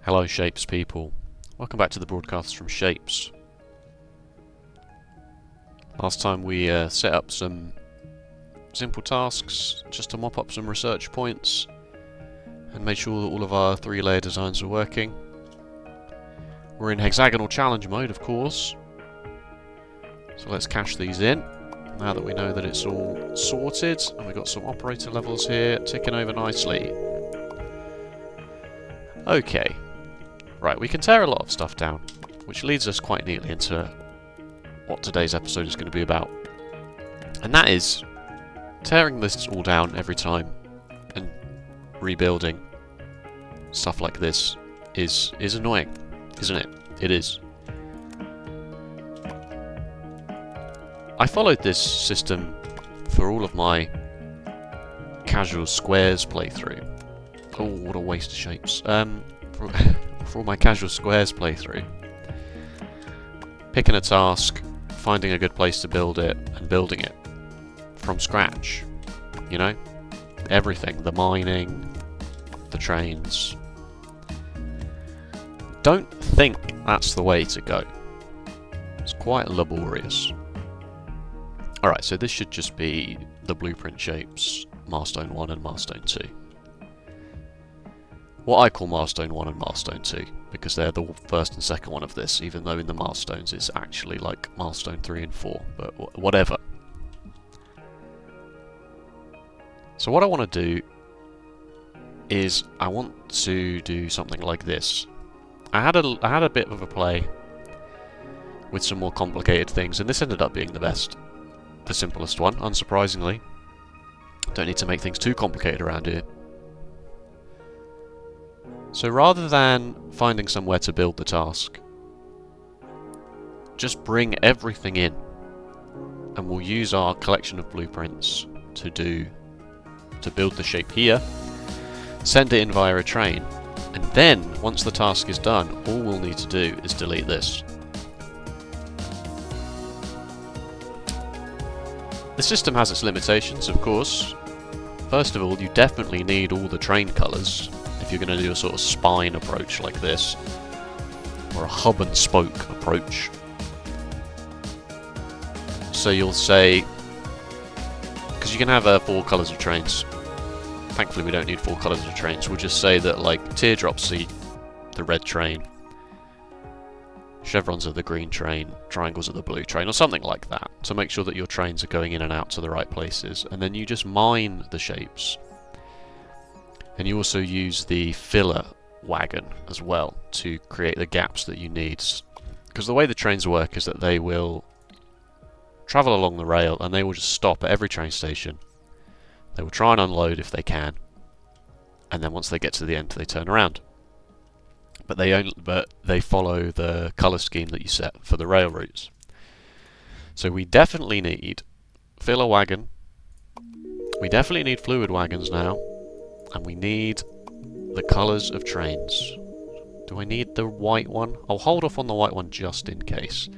Hello Shapes people, welcome back to the broadcast from Shapes. Last time we set up some simple tasks just to mop up some research points and made sure that all of our 3-layer designs are working. We're in hexagonal challenge mode, of course, so let's cache these in now that we know that it's all sorted and we've got some operator levels here ticking over nicely. Okay. Right, we can tear a lot of stuff down, which leads us quite neatly into what today's episode is going to be about. And that is, tearing this all down every time and rebuilding stuff like this is annoying, isn't it? It is. I followed this system for all of my casual squares playthrough. Oh, what a waste of shapes. For all my casual squares playthrough, picking a task, finding a good place to build it, and building it from scratch. You know? Everything. The mining, the trains. Don't think that's the way to go. It's quite laborious. Alright, so this should just be the blueprint shapes, milestone 1 and milestone 2. What I call milestone 1 and milestone 2, because they're the first and second one of this, even though in the milestones it's actually like milestone 3 and 4, but whatever. So what I want to do is I want to do something like this. I had a bit of a play with some more complicated things, and this ended up being the simplest one, unsurprisingly. Don't need to make things too complicated around here. So rather than finding somewhere to build the task, just bring everything in, and we'll use our collection of blueprints to build the shape here, send it in via a train, and then once the task is done, all we'll need to do is delete this. The system has its limitations, of course. First of all, you definitely need all the train colours if you're going to do a sort of spine approach like this, or a hub and spoke approach. So you'll say, because you can have 4 colours of trains. Thankfully we don't need 4 colours of trains. We'll just say that like teardrops are the red train, chevrons are the green train, triangles are the blue train, or something like that, to make sure that your trains are going in and out to the right places. And then you just mine the shapes. And you also use the filler wagon as well to create the gaps that you need. Because the way the trains work is that they will travel along the rail and they will just stop at every train station. They will try and unload if they can. And then once they get to the end, they turn around. But they follow the colour scheme that you set for the rail routes. So we definitely need filler wagon. We definitely need fluid wagons now. And we need the colours of trains. Do I need the white one? I'll hold off on the white one just in case,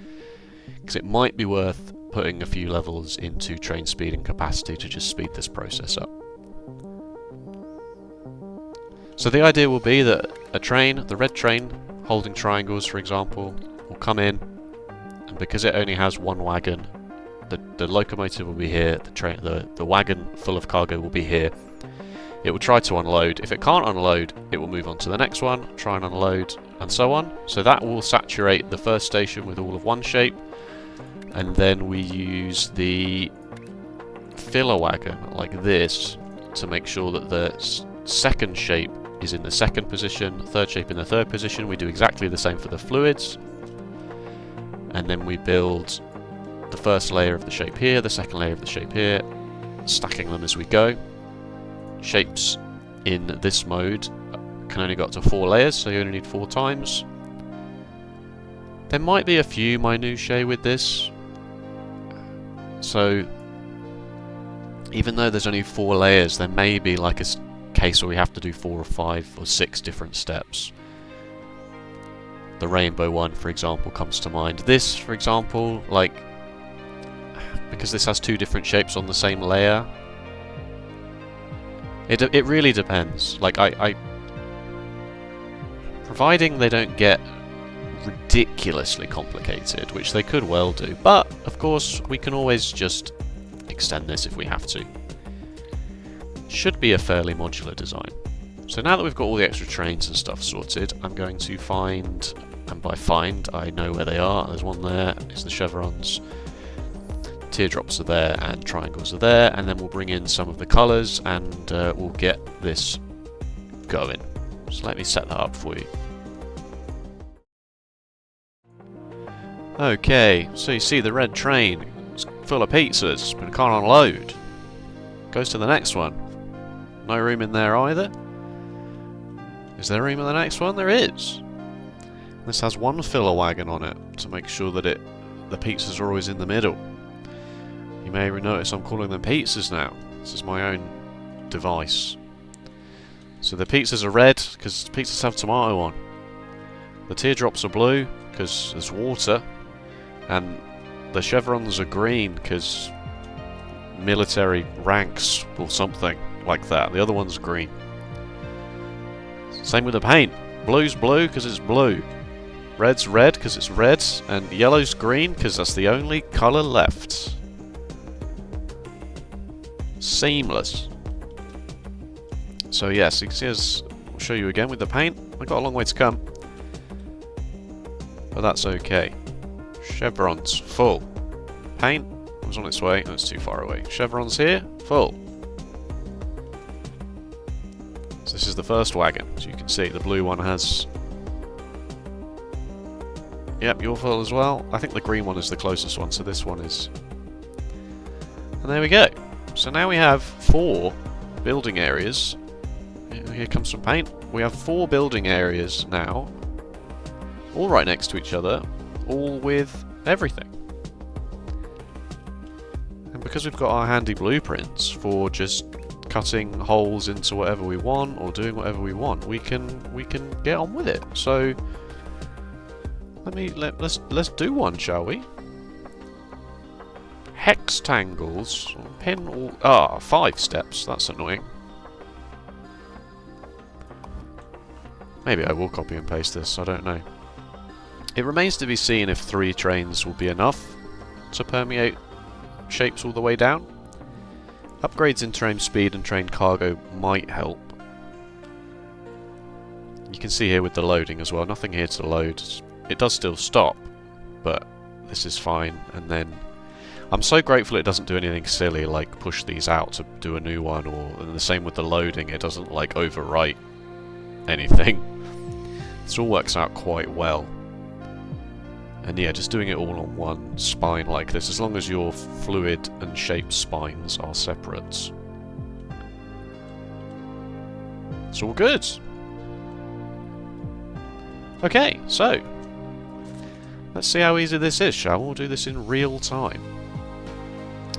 because it might be worth putting a few levels into train speed and capacity to just speed this process up. So the idea will be that a train, the red train, holding triangles for example, will come in, and because it only has one wagon, the locomotive will be here, the wagon full of cargo will be here. It will try to unload. If it can't unload, it will move on to the next one, try and unload, and so on. So that will saturate the first station with all of one shape, and then we use the filler wagon like this to make sure that the second shape is in the second position, third shape in the third position. We do exactly the same for the fluids, and then we build the first layer of the shape here, the second layer of the shape here, stacking them as we go. Shapes in this mode can only go up to 4 layers, so you only need 4 times. There might be a few minutiae with this, so even though there's only 4 layers, there may be like a case where we have to do 4 or 5 or 6 different steps. The rainbow one, for example, comes to mind. This, for example, like, because this has 2 different shapes on the same layer, it really depends. Like, Providing they don't get ridiculously complicated, which they could well do, but of course we can always just extend this if we have to. Should be a fairly modular design. So now that we've got all the extra trains and stuff sorted, I'm going to find, and by find I know where they are, there's one there, it's the chevrons, teardrops are there and triangles are there, and then we'll bring in some of the colours and we'll get this going. So let me set that up for you. Okay, so you see the red train, it's full of pizzas, but it can't unload. Goes to the next one. No room in there either. Is there room in the next one? There is. This has one filler wagon on it to make sure that the pizzas are always in the middle. You may notice I'm calling them pizzas now. This is my own device. So the pizzas are red because pizzas have tomato on. The teardrops are blue because there's water. And the chevrons are green because military ranks or something like that. The other one's green. Same with the paint. Blue's blue because it's blue. Red's red because it's red. And yellow's green because that's the only colour left. Seamless. So yes, you can see as I'll show you again with the paint. I've got a long way to come. But that's okay. Chevrons, full. Paint was on its way. Oh, it's too far away. Chevrons here, full. So this is the first wagon. As you can see, the blue one has... Yep, you're full as well. I think the green one is the closest one, so this one is... And there we go. So now we have 4 building areas. Here comes some paint. We have 4 building areas now. All right next to each other. All with everything. And because we've got our handy blueprints for just cutting holes into whatever we want or doing whatever we want, we can get on with it. So let's do one, shall we? Hextangles. Pin all 5 steps. That's annoying. Maybe I will copy and paste this, I don't know. It remains to be seen if 3 trains will be enough to permeate shapes all the way down. Upgrades in train speed and train cargo might help. You can see here with the loading as well, nothing here to load. It does still stop, but this is fine. And then I'm so grateful it doesn't do anything silly like push these out to do a new one, or the same with the loading, it doesn't like overwrite anything. This all works out quite well. And yeah, just doing it all on one spine like this, as long as your fluid and shape spines are separate. It's all good. Okay, so let's see how easy this is, shall we? We'll do this in real time.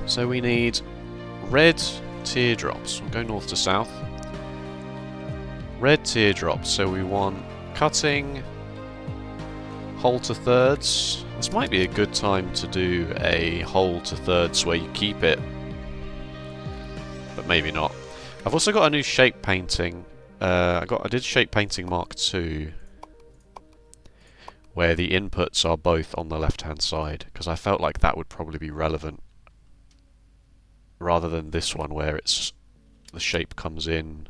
So we need red teardrops. We'll go north to south. Red teardrops, so we want cutting whole to thirds. This might be a good time to do a whole to thirds where you keep it, but maybe not. I've also got a new shape painting. I did shape painting Mark II, where the inputs are both on the left hand side, because I felt like that would probably be relevant rather than this one where it's the shape comes in.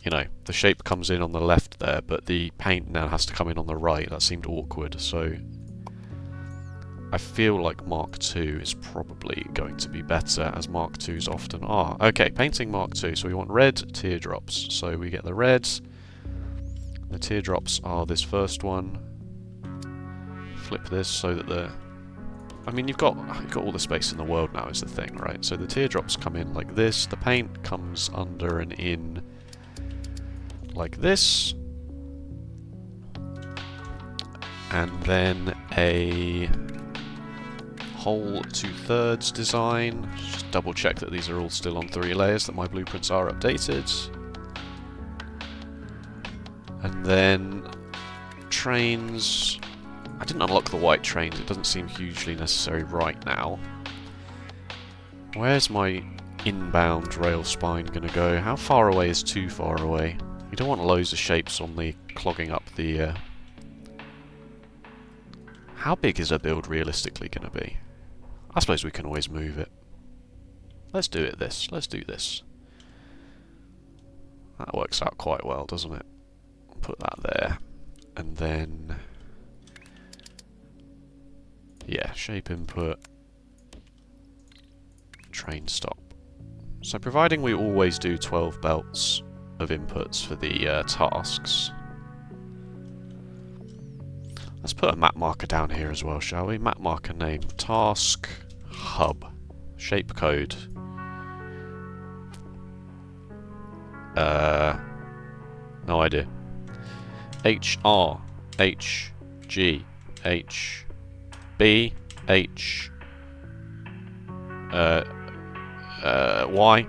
You know, the shape comes in on the left there, but the paint now has to come in on the right. That seemed awkward, so I feel like Mark II is probably going to be better, as Mark IIs often are. Okay, painting Mark II, so we want red teardrops. So we get the reds. The teardrops are this first one. Flip this so that the... I mean, you've got all the space in the world now is the thing, right? So the teardrops come in like this. The paint comes under and in like this, and then a whole 2/3 design. Just double check that these are all still on 3 layers, that my blueprints are updated. And then trains. I didn't unlock the white trains, it doesn't seem hugely necessary right now. Where's my inbound rail spine gonna go? How far away is too far away? You don't want loads of shapes on the clogging up the... How big is a build realistically going to be? I suppose we can always move it. Let's do it this. Let's do this. That works out quite well, doesn't it? Put that there. And then... yeah, shape input. Train stop. So providing we always do 12 belts of inputs for the tasks. Let's put a map marker down here as well, shall we? Map marker name, task hub, shape code. No idea. H R H G H B H Y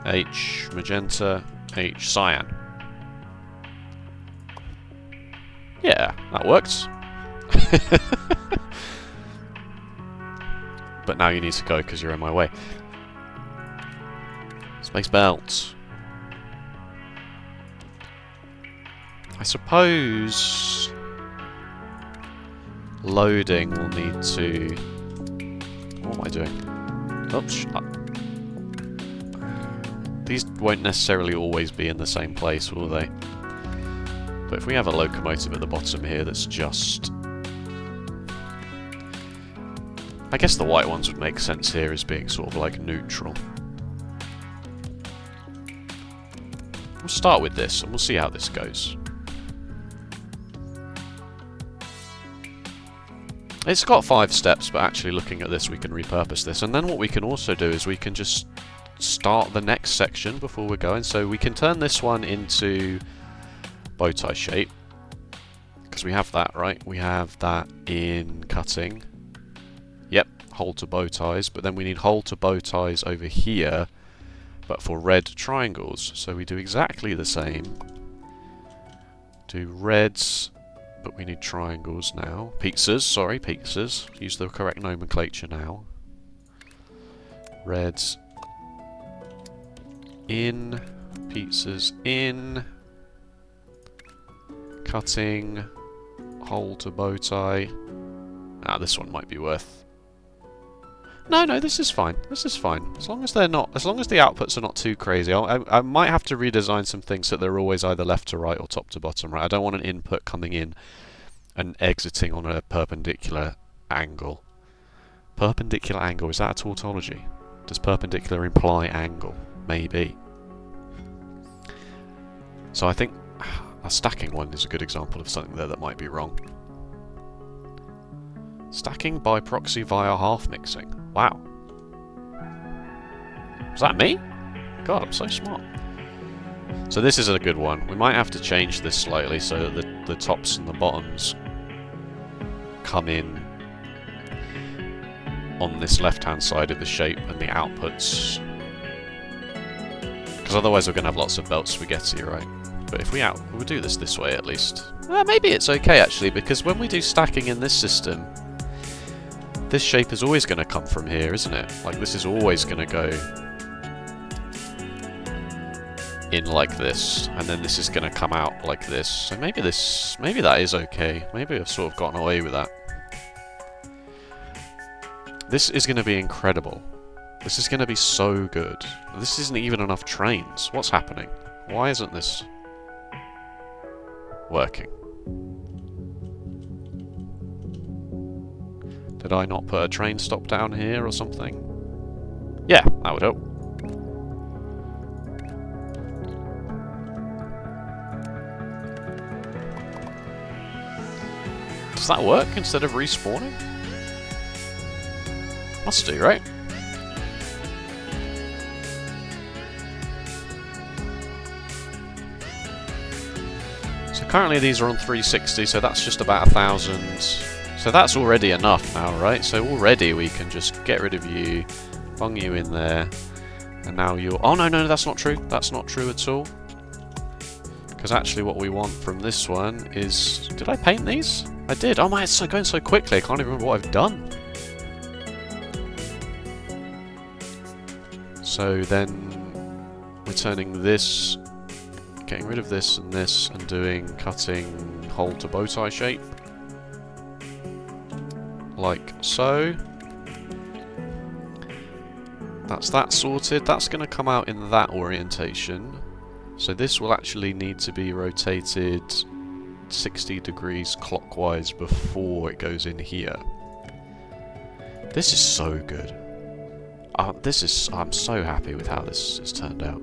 H magenta H cyan. Yeah, that works. But now you need to go because you're in my way. Space belt. I suppose loading will need to... what am I doing? Oops. These won't necessarily always be in the same place, will they? But if we have a locomotive at the bottom here that's just... I guess the white ones would make sense here as being sort of like neutral. We'll start with this and we'll see how this goes. It's got 5 steps, but actually looking at this we can repurpose this. And then what we can also do is we can just start the next section before we're going. So we can turn this one into bow tie shape. Because we have that, right? We have that in cutting. Yep, hole to bow ties. But then we need hole to bow ties over here, but for red triangles. So we do exactly the same. Do reds... but we need triangles now. Pizzas, sorry, pizzas. Use the correct nomenclature now. Reds. In. Pizzas in. Cutting. Hole to bow tie. Ah, this one might be worth... No, this is fine. This is fine. As long as they're not... as long as the outputs are not too crazy. I might have to redesign some things so that they're always either left to right or top to bottom, right? I don't want an input coming in and exiting on a perpendicular angle. Perpendicular angle, is that a tautology? Does perpendicular imply angle? Maybe. So I think a stacking one is a good example of something there that might be wrong. Stacking by proxy via half mixing. Wow. Was that me? God, I'm so smart. So this is a good one. We might have to change this slightly so that the tops and the bottoms come in on this left-hand side of the shape and the outputs. Because otherwise we're going to have lots of belt spaghetti, right? But if we'll do this way at least. Maybe it's okay actually, because when we do stacking in this system, this shape is always going to come from here, isn't it? Like this is always going to go in like this, and then this is going to come out like this. So maybe that is okay. Maybe I've sort of gotten away with that. This is going to be incredible. This is going to be so good. This isn't even enough trains. What's happening? Why isn't this working? Did I not put a train stop down here or something? Yeah, that would help. Does that work instead of respawning? Must do, right? So currently these are on 360, so that's just about 1,000. So that's already enough now, right? So already we can just get rid of you, bung you in there, and now you're... Oh, no, that's not true. That's not true at all. Because actually what we want from this one is... Did I paint these? I did. Oh my, it's going so quickly, I can't even remember what I've done. So then we're turning this getting rid of this and doing cutting hole to bow tie shape. Like so. That's that sorted. That's going to come out in that orientation. So this will actually need to be rotated 60 degrees clockwise before it goes in here. This is so good. I'm so happy with how this has turned out.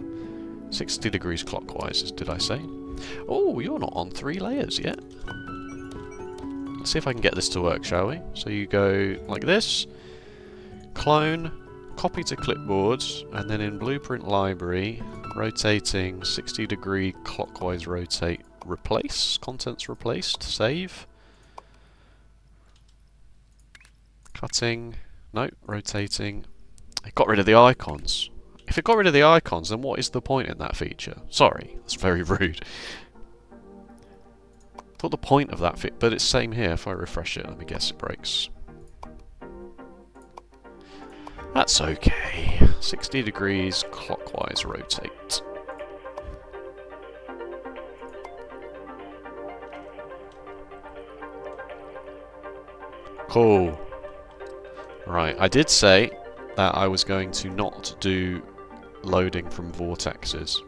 60 degrees clockwise, did I say? Oh, you're not on 3 layers yet. Let's see if I can get this to work, shall we? So you go like this, clone, copy to clipboard, and then in Blueprint Library, rotating 60 degree clockwise rotate, replace, contents replaced, save. Cutting, no, rotating. It got rid of the icons. If it got rid of the icons, then what is the point in that feature? Sorry, that's very rude. Thought the point of that but it's same here. If I refresh it, let me guess it breaks. That's okay. 60 degrees clockwise rotate. Cool. Right, I did say that I was going to not do loading from vortexes.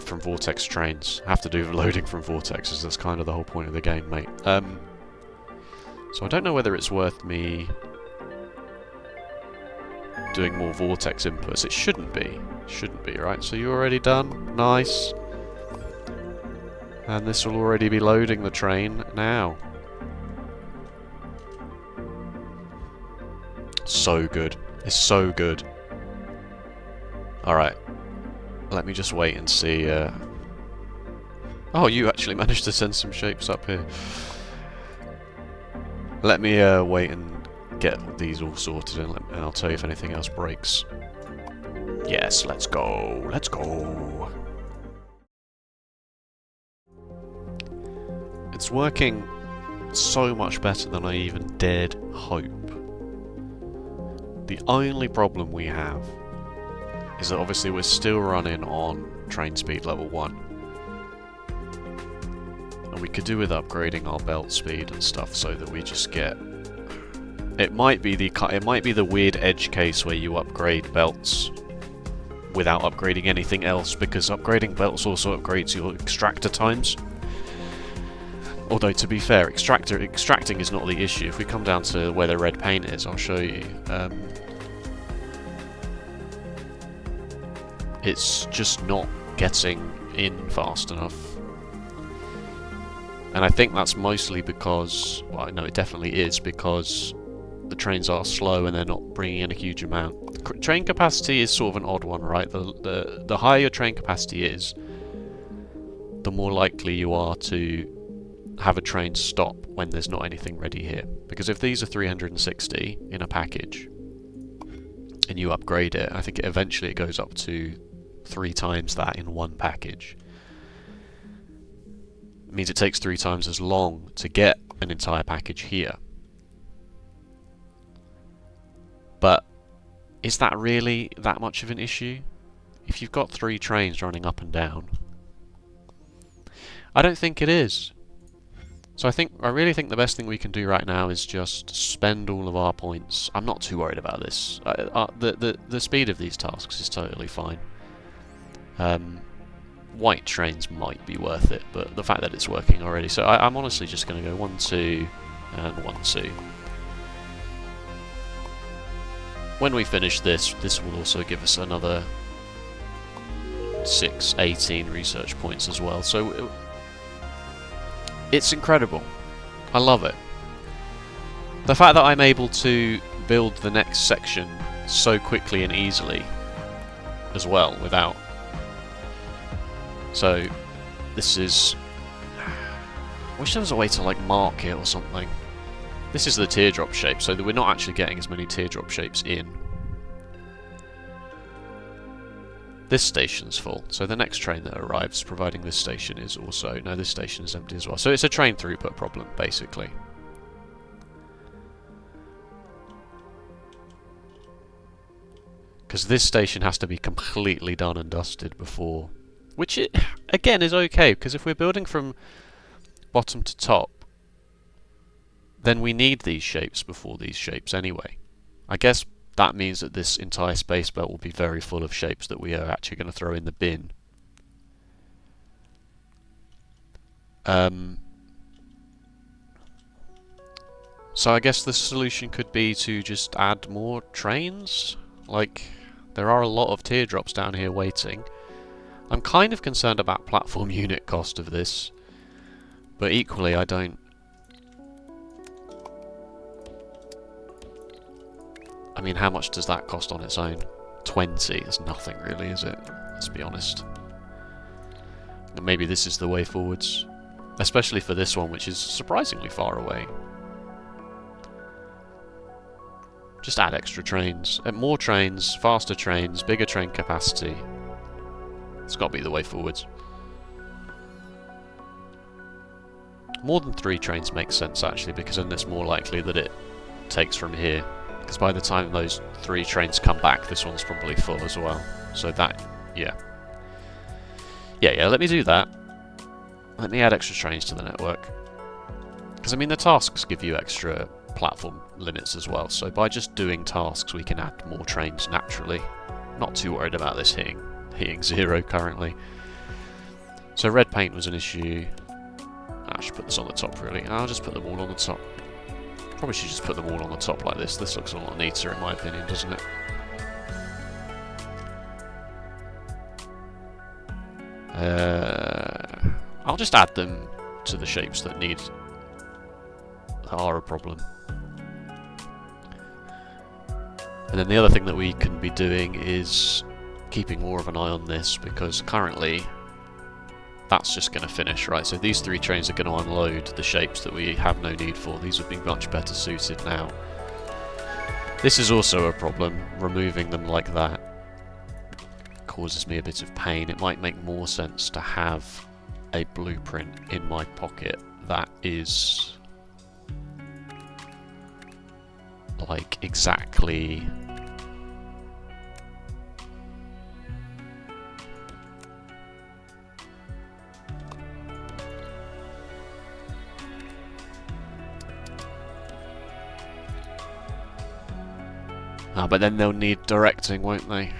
From vortex trains. I have to do loading from vortexes, that's kind of the whole point of the game, mate. So I don't know whether it's worth me doing more vortex inputs. It shouldn't be. Shouldn't be, right? So you're already done. Nice. And this will already be loading the train now. So good. It's so good. Alright. Let me just wait and see. Oh, you actually managed to send some shapes up here. Let me wait and get these all sorted, and I'll tell you if anything else breaks. Yes, let's go. Let's go. It's working so much better than I even dared hope. The only problem we have is that obviously we're still running on train speed level 1. And we could do with upgrading our belt speed and stuff so that we just get... It might be the weird edge case where you upgrade belts without upgrading anything else, because upgrading belts also upgrades your extractor times. Although, to be fair, extracting is not the issue. If we come down to where the red paint is, I'll show you. It's just not getting in fast enough. And I think that's mostly because... Well, no, it definitely is, because the trains are slow and they're not bringing in a huge amount. Train capacity is sort of an odd one, right? The higher your train capacity is, the more likely you are to have a train stop when there's not anything ready here. Because if these are 360 in a package, and you upgrade it, I think eventually it goes up to 3 times that in one package. It means it takes 3 times as long to get an entire package here. But is that really that much of an issue? If you've got 3 trains running up and down, I don't think it is. So I really think the best thing we can do right now is just spend all of our points. I'm not too worried about this. The speed of these tasks is totally fine. White trains might be worth it, but the fact that it's working already. So I'm honestly just going to go 1, 2, and 1, 2. When we finish this, this will also give us another 6, 18 research points as well. So it's incredible. I love it. The fact that I'm able to build the next section so quickly and easily as well, without... So, this is... I wish there was a way to, like, mark it or something. This is the teardrop shape, so that we're not actually getting as many teardrop shapes in. This station's full, so the next train that arrives, providing this station is also... No, this station is empty as well. So it's a train throughput problem, basically. Because this station has to be completely done and dusted before Which, again, is okay, because if we're building from bottom to top, then we need these shapes before these shapes anyway. I guess that means that this entire space belt will be very full of shapes that we are actually going to throw in the bin. So I guess the solution could be to just add more trains. Like, there are a lot of teardrops down here waiting. I'm kind of concerned about platform unit cost of this, but equally I don't... I mean, how much does that cost on its own? 20? It's nothing really, is it? Let's be honest. And maybe this is the way forwards. Especially for this one, which is surprisingly far away. Just add extra trains. More trains, faster trains, bigger train capacity. It's got to be the way forwards. More than 3 trains makes sense, actually, because then it's more likely that it takes from here. Because by the time those 3 trains come back, this one's probably full as well. So that, yeah. Yeah, let me do that. Let me add extra trains to the network. Because, I mean, the tasks give you extra platform limits as well. So by just doing tasks, we can add more trains naturally. Not too worried about this hitting 0 currently. So red paint was an issue. I should put this on the top, really. I'll just put them all on the top. Probably should just put them all on the top like this. This looks a lot neater in my opinion, doesn't it? I'll just add them to the shapes that are a problem. And then the other thing that we can be doing is keeping more of an eye on this, because currently that's just going to finish, right? So these 3 trains are going to unload the shapes that we have no need for. These would be much better suited now. This is also a problem. Removing them like that causes me a bit of pain. It might make more sense to have a blueprint in my pocket that is like exactly but then they'll need directing, won't they?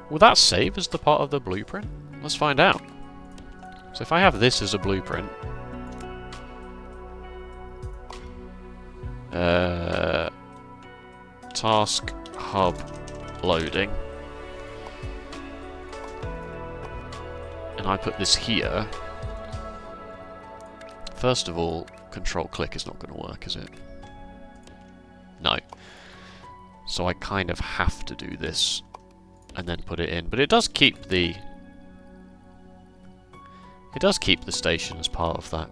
Will that save as the part of the blueprint? Let's find out. So if I have this as a blueprint... task hub loading. And I put this here. First of all, control click is not going to work, is it? No. So I kind of have to do this and then put it in. But it does keep the... It does keep the station as part of that.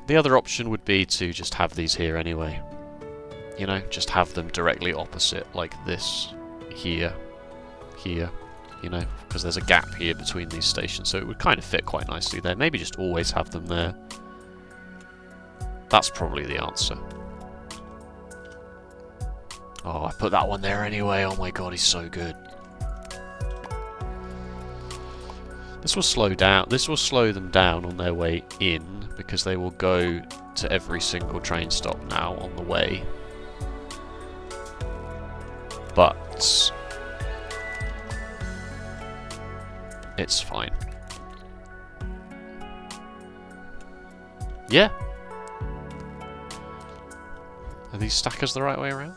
The other option would be to just have these here anyway. You know, just have them directly opposite, like this, here, here, you know, because there's a gap here between these stations, so it would kind of fit quite nicely there. Maybe just always have them there. That's probably the answer. Oh, I put that one there anyway. Oh my god, he's so good. This will slow down. This will slow them down on their way in, because they will go to every single train stop now on the way. But it's fine. Yeah. Are these stackers the right way around?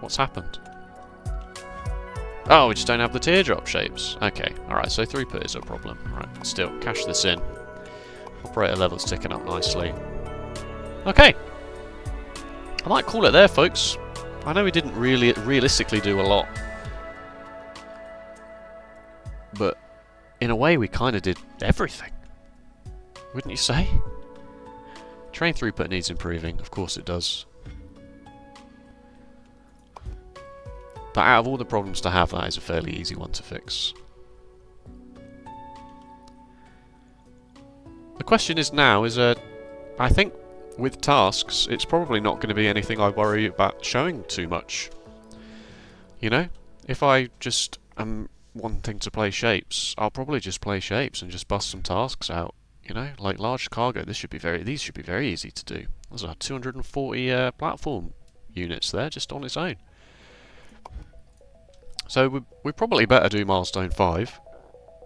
What's happened? Oh, we just don't have the teardrop shapes. Okay, alright, so throughput is a problem. Alright, still, cache this in. Operator level's ticking up nicely. Okay. I might call it there, folks. I know we didn't really realistically do a lot. But in a way we kind of did everything. Wouldn't you say? Train throughput needs improving, of course it does. But out of all the problems to have, that is a fairly easy one to fix. The question is now, I think with tasks, it's probably not going to be anything I worry about showing too much. You know? If I just am wanting to play shapes, I'll probably just play shapes and just bust some tasks out. You know? Like large cargo, these should be very easy to do. There's 240 platform units there, just on its own. So we probably better do milestone 5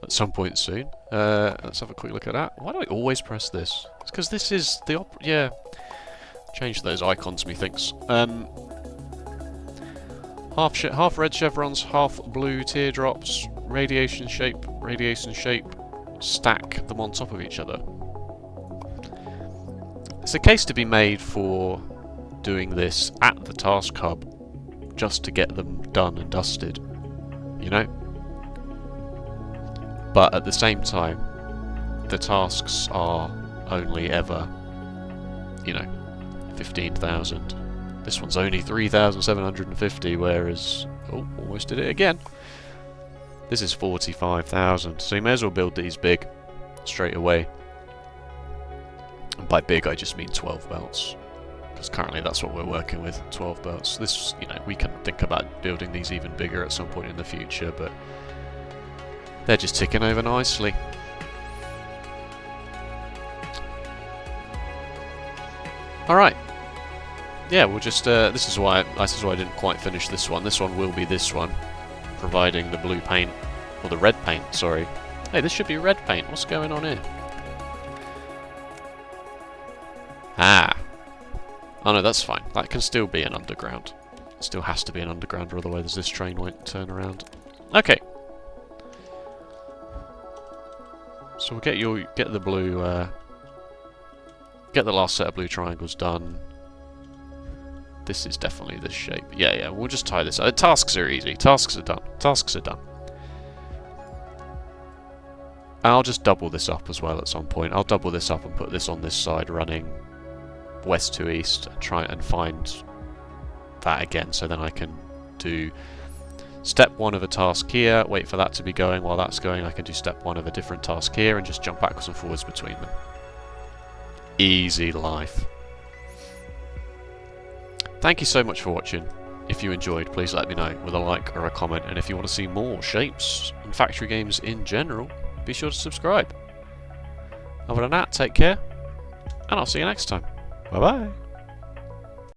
at some point soon. Let's have a quick look at that. Why do I always press this? It's because this is the yeah. Change those icons, methinks. Half red chevrons, half blue teardrops, radiation shape, stack them on top of each other. It's a case to be made for doing this at the task hub, just to get them done and dusted, you know? But at the same time, the tasks are only ever, you know, 15,000. This one's only 3,750, whereas... oh, almost did it again. This is 45,000, so you may as well build these big, straight away. And by big, I just mean 12 belts. Because currently that's what we're working with, 12 belts. This, you know, we can think about building these even bigger at some point in the future, but they're just ticking over nicely. Alright. Yeah, we'll just, this is why I didn't quite finish this one. This one will be this one, providing the blue paint, or the red paint, sorry. Hey, this should be red paint. What's going on here? Ah. Oh no, that's fine. That can still be an underground. It still has to be an underground, or otherwise this train won't turn around. Okay. So we'll get the blue, get the last set of blue triangles done. This is definitely this shape. Yeah, we'll just tie this up. Tasks are easy. Tasks are done. Tasks are done. I'll just double this up as well at some point. I'll double this up and put this on this side running west to east and try and find that again, so then I can do step 1 of a task here, wait for that to be going. While that's going, I can do step 1 of a different task here and just jump backwards and forwards between them. Easy life. Thank you so much for watching. If you enjoyed, please let me know with a like or a comment, and if you want to see more shapes and factory games in general, be sure to subscribe. Other than that, take care, and I'll see you next time. Bye bye.